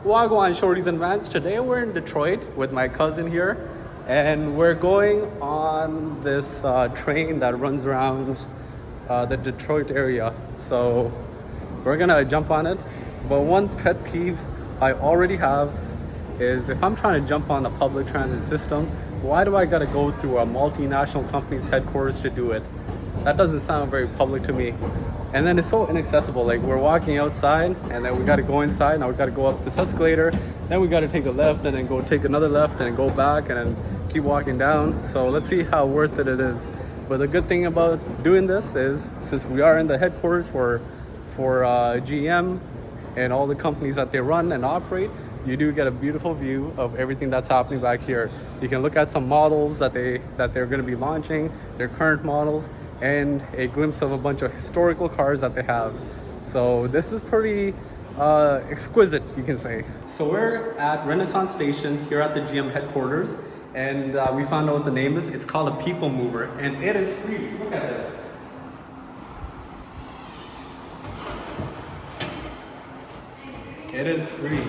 Wagwan Shorties and Vans. Today we're in Detroit with my cousin here, and we're going on this train that runs around the Detroit area. So we're gonna jump on it. But one pet peeve I already have is if I'm trying to jump on a public transit system, why do I gotta go through a multinational company's headquarters to do it? That doesn't sound very public to me. And then it's so inaccessible. Like, we're walking outside and then we gotta go inside. Now we gotta go up this escalator, then we gotta take a left and then go take another left and then go back and then keep walking down. So let's see how worth it is. But the good thing about doing this is, since we are in the headquarters for GM and all the companies that they run and operate, you do get a beautiful view of everything that's happening back here. You can look at some models that they're going to be launching, their current models, and a glimpse of a bunch of historical cars that they have. So this is pretty exquisite, you can say. So we're at Renaissance Station here at the GM headquarters, and we found out what the name is. It's called a People Mover, and it is free. Look at this. It is free.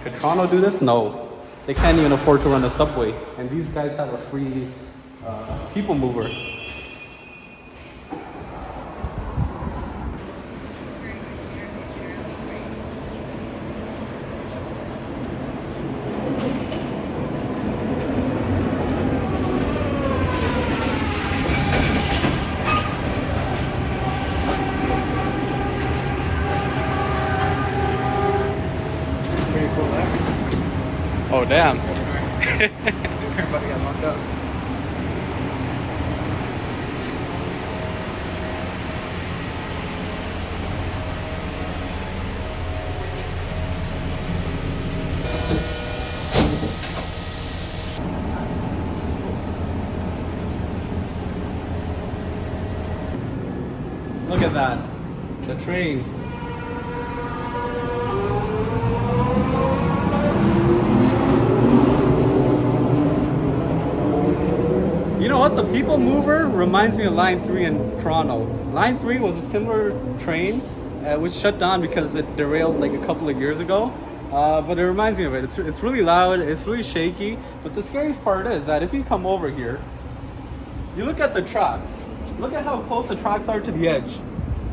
Could Toronto do this? No. They can't even afford to run a subway, and these guys have a free People Mover. Oh, damn. Everybody got locked up. Look at that. The train. You know what? The People Mover reminds me of Line 3 in Toronto. Line 3 was a similar train which shut down because it derailed like a couple of years ago. But it reminds me of it. It's really loud, it's really shaky. But the scariest part is that if you come over here, you look at the tracks. Look at how close the tracks are to the edge,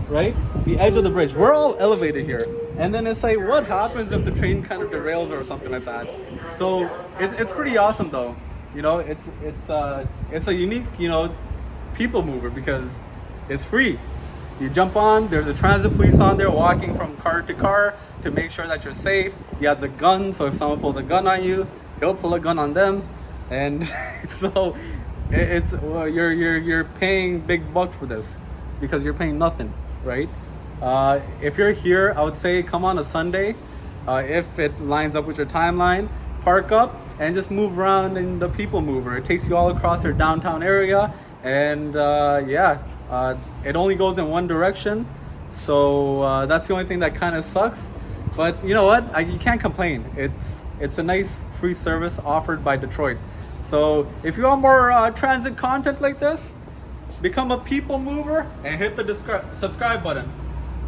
right? The edge of the bridge. We're all elevated here. And then it's like, what happens if the train kind of derails or something like that? So it's pretty awesome though. You know, it's a unique, people mover because it's free. You jump on, there's a transit police on there walking from car to car to make sure that you're safe. He has a gun, so if someone pulls a gun on you, he'll pull a gun on them. And so you're paying big bucks for this because you're paying nothing, right? If you're here, I would say come on a Sunday, if it lines up with your timeline. Park up and just move around in the People Mover. It takes you all across your downtown area, and it only goes in one direction, so that's the only thing that kind of sucks. But you know what? You can't complain. It's a nice free service offered by Detroit. So if you want more transit content like this, become a People Mover and hit the subscribe button.